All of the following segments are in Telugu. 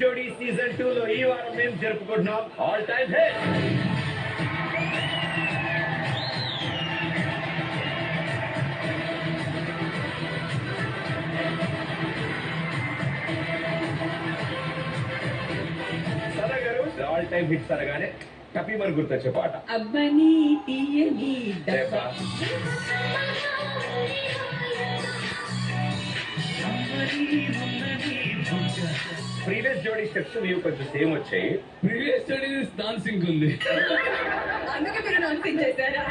జోడీ సీజన్ 2 లో ఈ వారం మేము జరుపుకుంటున్నాం ఆల్ టైమ్ హిట్. సదా గారు ఆల్ టైమ్ హిట్స్ అనగానే టపీ మరి గుర్తొచ్చే పాట అబ్బని తీయని దెబ్బ. ప్రీవియస్ జోడీ స్టెప్స్ మీకు కొంచెం సేమ్ వచ్చాయి. ప్రీవియస్ స్టడీస్ డాన్సింగ్ ఉంది. అందుకే మీరు డాన్సింగ్ చేశారా?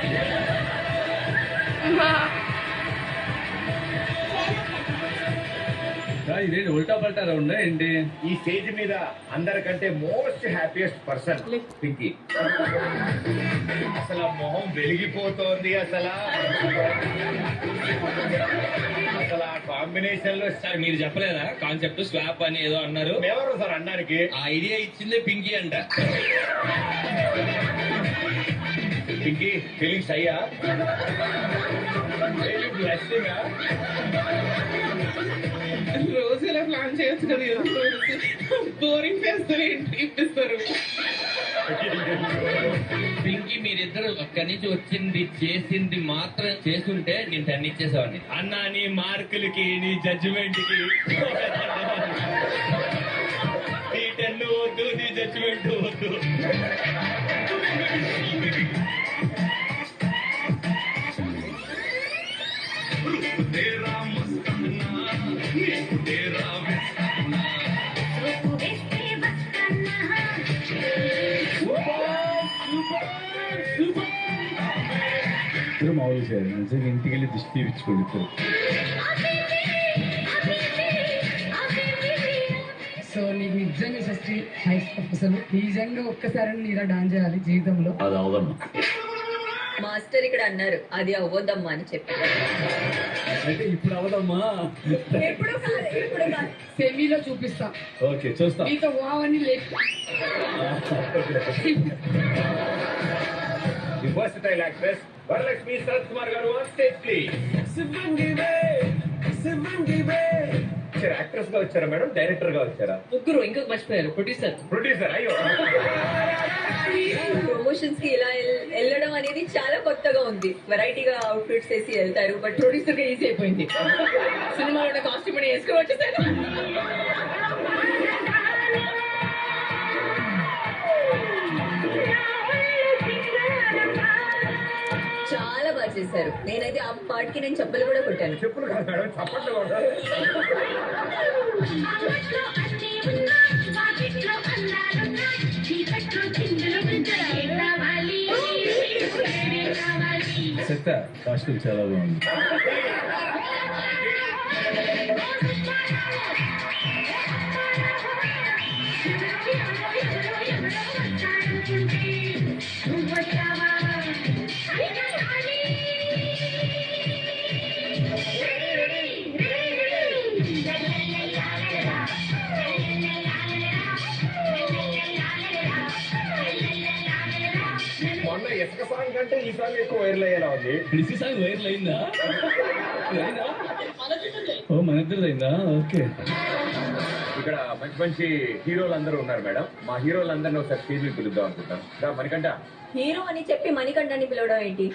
ఇదేంటి ఉల్టా పల్టా రౌండ్ ఏంటి? ఈ స్టేజ్ మీద అందరికంటే మోస్ట్ హ్యాపీయెస్ట్ పర్సన్ పింకీ. అసలు ఆ మొహం వెలిగిపోతోంది. అసలు ఆ కాంబినేషన్ లో సార్ మీరు చెప్పలేదా కాన్సెప్ట్ స్వాప్ అని ఏదో అన్నారు? ఎవరు సార్ అన్నానికి? ఆ ఐడియా ఇచ్చిందే పింకీ అంట. పింకీ ఫీలింగ్స్ అయ్యా రోజు ఇలా ప్లాన్ చేయొచ్చు కదా, బోరింగ్ చేస్తారు ఏంటి ఇప్పిస్తారు. పింకీ మీరిద్దరు అక్కడి నుంచి వచ్చింది చేసింది మాత్రం చేస్తుంటే నేను 10 ఇచ్చేసేవాడిని. అన్న నీ మార్కులకి నీ జడ్జిమెంట్ కి నీ 10 వద్దు, నీ జడ్జిమెంట్ వద్దు. మామూలు సార్ నిజంగా ఇంటికి వెళ్ళి దిష్టి తీపించుకోండి. సో నీకు నిజంగా షష్టి అసలు నిజంగా ఒక్కసారి నీ ఇలా డాన్స్ చేయాలి జీవితంలో. అది అవదమ్మా. మాస్టర్ ఇక్కడ అన్నారు అది అవ్వదమ్మా అని చెప్పి. అయితే ఇప్పుడు అవదమ్మా. ఎప్పుడు కాదు. సెమీలో చూపిస్తా. ఓకే చూస్తా. మీతో వావని లేదు. The versatile actress Varalakshmi Sarath Kumar గారు ఆన్ స్టేజ్ ప్లీజ్. యాక్ట్రెస్ గా వచ్చారా మేడం? డైరెక్టర్ గా వచ్చారా? ముగ్గురు ఇంకొక మర్చిపోయారు ప్రొడ్యూసర్. అయ్యో ప్రమోషన్స్ కి ఇలా వెళ్ళడం అనేది చాలా కొత్తగా ఉంది. వెరైటీగా అవుట్ఫిట్స్ వేసి వెళ్తారు, బట్ ప్రొడ్యూసర్ గా ఈజీ అయిపోయింది. సినిమాలో కాస్ట్యూమ్ వేసుకుని వచ్చేసారు. చాలా బాగా చేశారు. నేనైతే ఆ పార్ట్ కి నేను చెప్పలు కూడా కొట్టాను. చెప్పులు కాదు మేడం, చప్పట్లు కూడా. సెట్ కాస్ట్యూమ్ చాలా బాగుంది. మొన్న ఇసుక సాంగ్ కంటే ఈ సాంగ్ ఎక్కువ వైరల్ అయ్యేలా ఉంది. రిషి సాంగ్ వైరల్ అయిందా? ఓ మన ఇద్దరు అయిందా? ఓకే. ఇక్కడ మంచి మంచి హీరోలు అందరూ ఉన్నారు మేడం. మా హీరోలందరినీ ఒకసారి స్టేజ్ మీద పిలుద్దాం అనుకుంటాం. మణికంఠ హీరో అని చెప్పి మణికంఠని పిలవడం ఏంటి?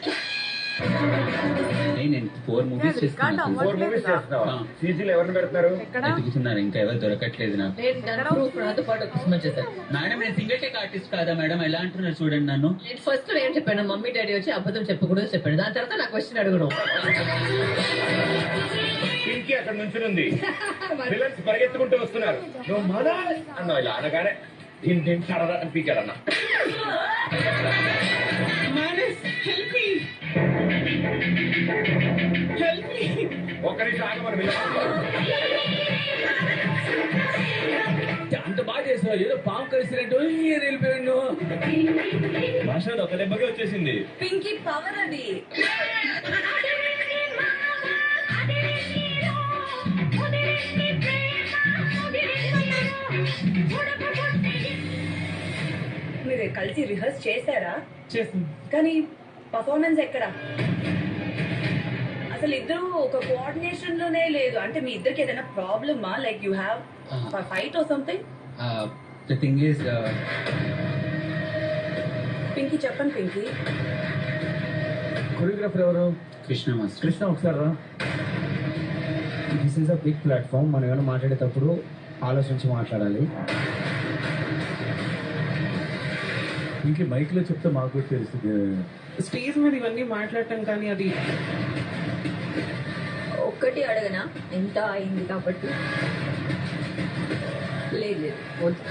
నేను 4 మూవీస్ చేస్తున్నాను. 4 మూవీస్ చేస్తున్నావా? సీజీలు ఎవరిని పెడుతున్నారు? ఎదుగుతున్నారు, ఇంకా ఎవరు దొరకట్లేదు నాకు. నాతో పాటు ఒక సినిమా చేశారు. మేడం నేను సింగిల్ టేక్ ఆర్టిస్ట్ కాదా మేడం? ఎలా అంటున్నారు చూడండి నన్ను. నేను ఫస్ట్ ఏం చెప్పాను, మమ్మీ డాడీ వచ్చి అబద్ధం చెప్పకూడదు చెప్పాడు. దాని తర్వాత నాకు క్వశ్చన్ అడగడం. పింకీ అక్కడ నుంచునుంది, విలన్స్ పరిగెత్తుకుంటూ వస్తున్నారు. నువ్వు మదా అన్నావు. ఇలా అనగానే దీని దీని సరదా అని పీకాడన్నా. ఒక్క నిమిషం ఆగమని అంత బాగా చేసావు. ఏదో పాము కలిసినట్టు వెళ్ళిపోయాడు. భాష ఒక దెబ్బగా వచ్చేసింది. పింకీ పవర్ అది. మీరు కలిసి రిహర్స్ చేశారా? చేస్తుంది. కానీ పర్ఫార్మెన్స్ ఎక్కడ? అసలు ఇద్దరు ఒక కోఆర్డినేషన్ లోనే లేదు. అంటే మీ ఇద్దరికి ఏదైనా ప్రాబ్లమా? Like you have fight or something? The thing is Pinky చెప్పండి పింకీ. కొరియోగ్రాఫర్ ఎవరు? కృష్ణ మాస్టర్. కృష్ణ ఒకసారి రా. This is a big platform. మనం ఏమైనా మాట్లాడేటప్పుడు ఆలోచించి మాట్లాడాలి. ఇంకే మైక్లో చెప్తే మాకు కూడా తెలుస్తుంది. స్టేజ్ మీద ఇవన్నీ మాట్లాడటం కానీ అది ఒక్కటి అడగనా, ఎంత అయింది కాబట్టి? లేదు లేదు వద్దు.